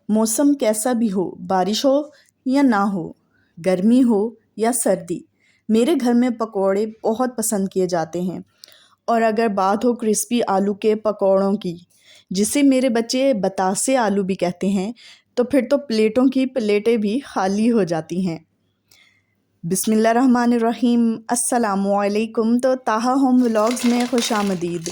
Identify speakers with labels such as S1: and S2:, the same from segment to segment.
S1: मौसम कैसा भी हो, बारिश हो या ना हो, गर्मी हो या सर्दी, मेरे घर में पकोड़े बहुत पसंद किए जाते हैं। और अगर बात हो क्रिस्पी आलू के पकोड़ों की, जिसे मेरे बच्चे बतासे आलू भी कहते हैं, तो फिर तो प्लेटों की प्लेटें भी खाली हो जाती हैं। बिस्मिल्लाहिर्रहमानिर्रहीम, अस्सलामुअलैकुम। तो ताहा होम व्लॉग्स में खुशामदीद।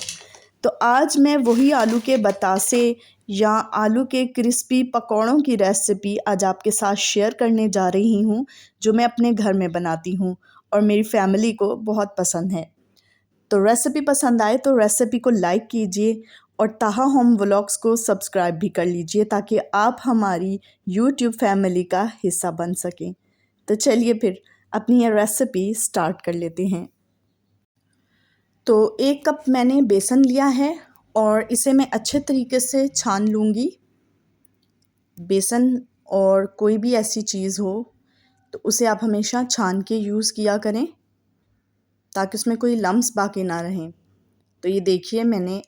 S1: तो आज मैं वही आलू के बतासे या आलू के क्रिस्पी पकौड़ों की रेसिपी आज आपके साथ शेयर करने जा रही हूँ, जो मैं अपने घर में बनाती हूँ और मेरी फैमिली को बहुत पसंद है। तो रेसिपी पसंद आए तो रेसिपी को लाइक कीजिए और ताहा होम व्लॉग्स को सब्सक्राइब भी कर लीजिए, ताकि आप हमारी यूट्यूब फैमिली का हिस्सा बन सकें। तो चलिए फिर अपनी ये रेसिपी स्टार्ट कर लेते हैं। तो 1 कप मैंने बेसन लिया है और इसे मैं अच्छे तरीके से छान लूँगी। बेसन और कोई भी ऐसी चीज़ हो तो उसे आप हमेशा छान के यूज़ किया करें, ताकि उसमें कोई लम्स बाकी ना रहें। तो ये देखिए, मैंने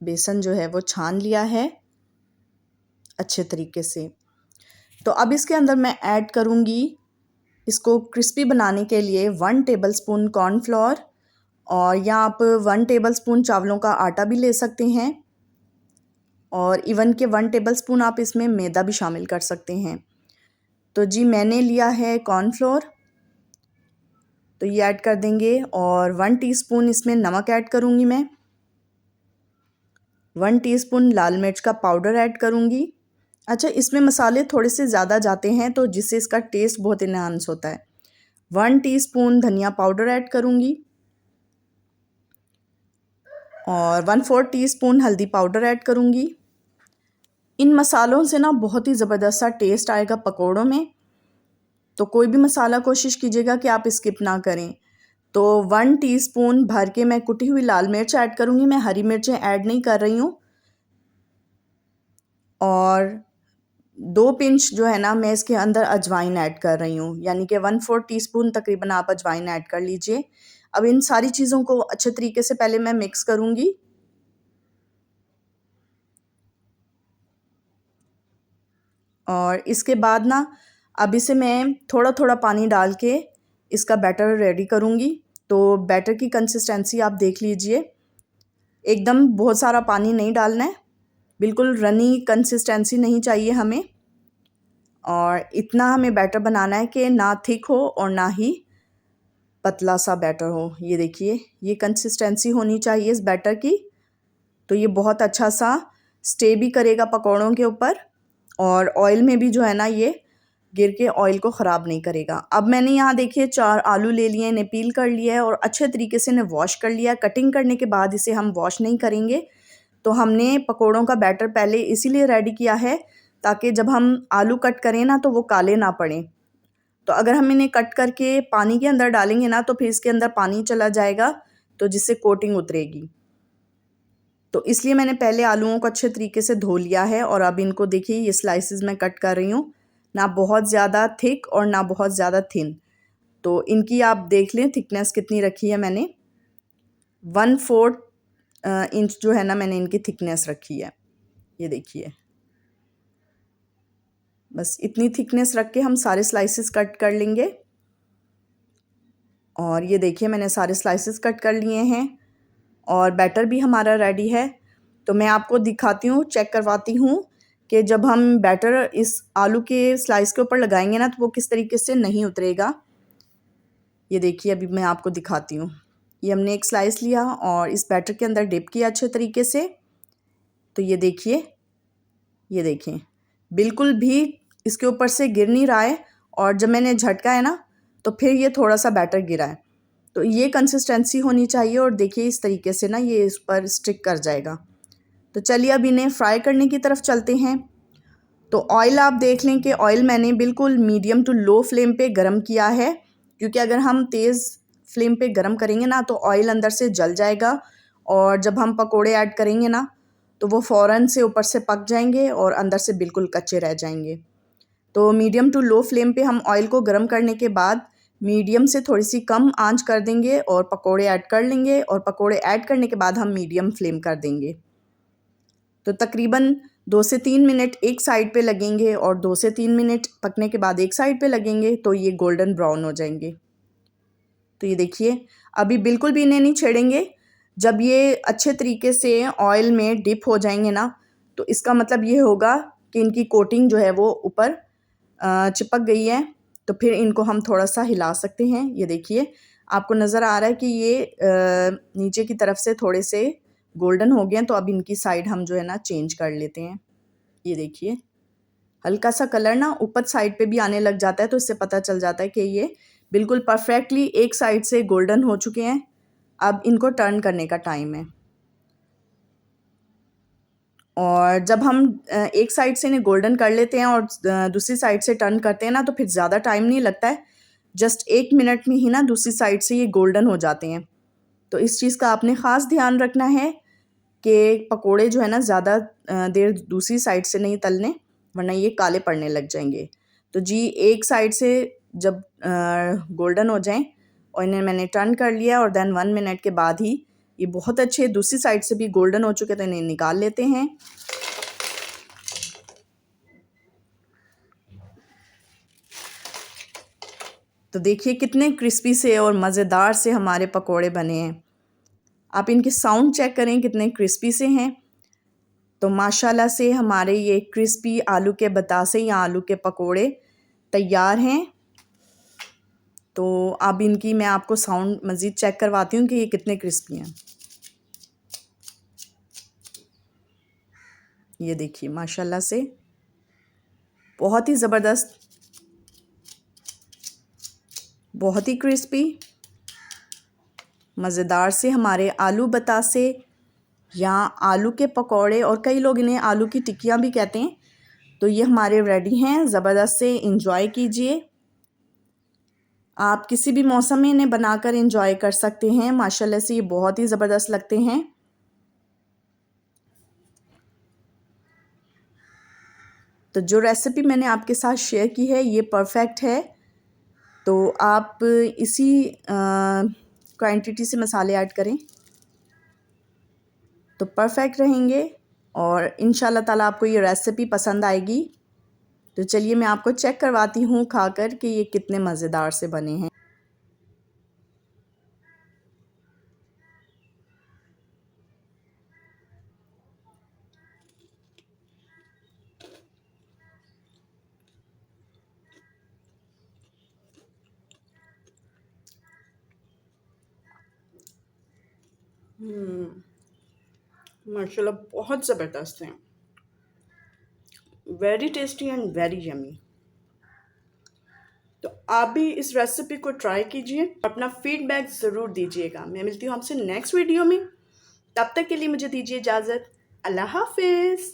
S1: बेसन जो है वो छान लिया है अच्छे तरीके से। तो अब इसके अंदर मैं ऐड करूँगी, इसको क्रिस्पी बनाने के लिए 1 टेबलस्पून कॉर्नफ्लोर, और या आप 1 टेबलस्पून चावलों का आटा भी ले सकते हैं, और इवन के 1 टेबलस्पून आप इसमें मैदा भी शामिल कर सकते हैं। तो जी मैंने लिया है कॉर्नफ्लोर, तो ये ऐड कर देंगे, और 1 टीस्पून इसमें नमक ऐड करूँगी मैं। 1 टीस्पून लाल मिर्च का पाउडर ऐड करूँगी। अच्छा, इसमें मसाले थोड़े से ज़्यादा जाते हैं तो जिससे इसका टेस्ट बहुत इन्हांस होता है। 1 टीस्पून धनिया पाउडर ऐड करूँगी, और 1/4 टीस्पून हल्दी पाउडर ऐड करूँगी। इन मसालों से ना बहुत ही ज़बरदस्त सा टेस्ट आएगा पकोड़ों में, तो कोई भी मसाला कोशिश कीजिएगा कि आप स्किप ना करें। तो 1 टीस्पून भर के मैं कुटी हुई लाल मिर्च ऐड करूँगी, मैं हरी मिर्चें ऐड नहीं कर रही हूँ। और 2 पिंच जो है ना, मैं इसके अंदर अजवाइन ऐड कर रही हूँ, यानी कि 1/4 टीस्पून तकरीबन आप अजवाइन ऐड कर लीजिए। अब इन सारी चीज़ों को अच्छे तरीके से पहले मैं मिक्स करूँगी, और इसके बाद ना अब इसे मैं थोड़ा थोड़ा पानी डाल के इसका बैटर रेडी करूँगी। तो बैटर की कंसिस्टेंसी आप देख लीजिए, एकदम बहुत सारा पानी नहीं डालना है, बिल्कुल रनी कंसिस्टेंसी नहीं चाहिए हमें, और इतना हमें बैटर बनाना है कि ना थिक हो और ना ही पतला सा बैटर हो। ये देखिए, ये कंसिस्टेंसी होनी चाहिए इस बैटर की। तो ये बहुत अच्छा सा स्टे भी करेगा पकौड़ों के ऊपर, और ऑयल में भी जो है ना ये गिर के ऑयल को ख़राब नहीं करेगा। अब मैंने यहाँ देखिए 4 आलू ले लिए, इन्हें पील कर लिया है और अच्छे तरीके से इन्हें वॉश कर लिया। कटिंग करने के बाद इसे हम वॉश नहीं करेंगे। तो हमने पकोड़ों का बैटर पहले इसीलिए रेडी किया है ताकि जब हम आलू कट करें ना तो वो काले ना पड़ें। तो अगर हम इन्हें कट करके पानी के अंदर डालेंगे ना तो फिर इसके अंदर पानी चला जाएगा, तो जिससे कोटिंग उतरेगी। तो इसलिए मैंने पहले आलूओं को अच्छे तरीके से धो लिया है, और अब इनको देखिए ये स्लाइसेस मैं कट कर रही हूँ, ना बहुत ज़्यादा थिक और ना बहुत ज़्यादा थिन। तो इनकी आप देख लें थिकनेस कितनी रखी है मैंने, 1/4 इंच जो है ना मैंने इनकी थिकनेस रखी है। ये देखिए, बस इतनी थिकनेस रख के हम सारे स्लाइसेस कट कर लेंगे। और ये देखिए, मैंने सारे स्लाइसेस कट कर लिए हैं और बैटर भी हमारा रेडी है। तो मैं आपको दिखाती हूँ, चेक करवाती हूँ कि जब हम बैटर इस आलू के स्लाइस के ऊपर लगाएंगे ना तो वो किस तरीके से नहीं उतरेगा। ये देखिए, अभी मैं आपको दिखाती हूँ। ये हमने एक स्लाइस लिया और इस बैटर के अंदर डिप किया अच्छे तरीके से। तो ये देखिए, ये देखें, बिल्कुल भी इसके ऊपर से गिर नहीं रहा है, और जब मैंने झटका है ना तो फिर ये थोड़ा सा बैटर गिरा है। तो ये कंसिस्टेंसी होनी चाहिए, और देखिए इस तरीके से ना ये इस पर स्टिक कर जाएगा। तो चलिए अब इन्हें फ्राई करने की तरफ चलते हैं। तो ऑयल आप देख लें कि ऑयल मैंने बिल्कुल मीडियम टू लो फ्लेम पे गरम किया है, क्योंकि अगर हम तेज़ फ्लेम पे गरम करेंगे ना तो ऑयल अंदर से जल जाएगा, और जब हम पकोड़े ऐड करेंगे ना तो वो फ़ौरन से ऊपर से पक जाएंगे और अंदर से बिल्कुल कच्चे रह जाएंगे। तो मीडियम टू लो फ्लेम पे हम ऑयल को गर्म करने के बाद मीडियम से थोड़ी सी कम आंच कर देंगे और पकोड़े ऐड कर लेंगे, और पकोड़े ऐड करने के बाद हम मीडियम फ्लेम कर देंगे। तो तकरीबन 2 से 3 मिनट एक साइड पे लगेंगे और 2 से 3 मिनट पकने के बाद एक साइड पे लगेंगे तो ये गोल्डन ब्राउन हो जाएंगे। तो ये देखिए, अभी बिल्कुल भी इन्हें नहीं छेड़ेंगे। जब ये अच्छे तरीके से ऑयल में डिप हो जाएंगे ना, तो इसका मतलब ये होगा कि इनकी कोटिंग जो है वो ऊपर चिपक गई है। तो फिर इनको हम थोड़ा सा हिला सकते हैं। ये देखिए, आपको नज़र आ रहा है कि ये नीचे की तरफ से थोड़े से गोल्डन हो गए हैं। तो अब इनकी साइड हम जो है ना चेंज कर लेते हैं। ये देखिए, हल्का सा कलर ना ऊपर साइड पे भी आने लग जाता है, तो इससे पता चल जाता है कि ये बिल्कुल परफेक्टली एक साइड से गोल्डन हो चुके हैं। अब इनको टर्न करने का टाइम है। और जब हम एक साइड से इन्हें गोल्डन कर लेते हैं और दूसरी साइड से टर्न करते हैं ना, तो फिर ज़्यादा टाइम नहीं लगता है। जस्ट 1 मिनट में ही ना दूसरी साइड से ये गोल्डन हो जाते हैं। तो इस चीज़ का आपने ख़ास ध्यान रखना है कि पकोड़े जो है ना ज़्यादा देर दूसरी साइड से नहीं तलने, वरना ये काले पड़ने लग जाएंगे। तो जी, एक साइड से जब गोल्डन हो जाएं और इन्हें मैंने टर्न कर लिया और देन 1 मिनट के बाद ही ये बहुत अच्छे दूसरी साइड से भी गोल्डन हो चुके, तो इन्हें निकाल लेते हैं। तो देखिए कितने क्रिस्पी से और मज़ेदार से हमारे पकोड़े बने हैं। आप इनके साउंड चेक करें कितने क्रिस्पी से हैं। तो माशाल्लाह से हमारे ये क्रिस्पी आलू के बतासे या आलू के पकोड़े तैयार हैं। तो अब इनकी मैं आपको साउंड मज़ीद चेक करवाती हूँ कि ये कितने क्रिस्पी हैं। ये देखिए, माशाल्लाह से बहुत ही ज़बरदस्त, बहुत ही क्रिस्पी, मज़ेदार से हमारे आलू बतासे या आलू के पकोड़े, और कई लोग इन्हें आलू की टिक्कियाँ भी कहते हैं। तो ये हमारे रेडी हैं। ज़बरदस्त से इंजॉय कीजिए। आप किसी भी मौसम में इन्हें बनाकर इंजॉय कर सकते हैं। माशाल्लाह से ये बहुत ही ज़बरदस्त लगते हैं। तो जो रेसिपी मैंने आपके साथ शेयर की है ये परफेक्ट है। तो आप इसी क्वांटिटी से मसाले ऐड करें तो परफेक्ट रहेंगे और इंशाल्लाह ताला आपको ये रेसिपी पसंद आएगी। तो चलिए मैं आपको चेक करवाती हूँ खाकर कि ये कितने मज़ेदार से बने हैं। माशाल्लाह बहुत ज़बरदस्त हैं। Very tasty and very yummy. तो आप भी इस रेसिपी को ट्राई कीजिए, अपना फीडबैक ज़रूर दीजिएगा। मैं मिलती हूँ आपसे नेक्स्ट वीडियो में। तब तक के लिए मुझे दीजिए इजाज़त। अल्लाह हाफिज़।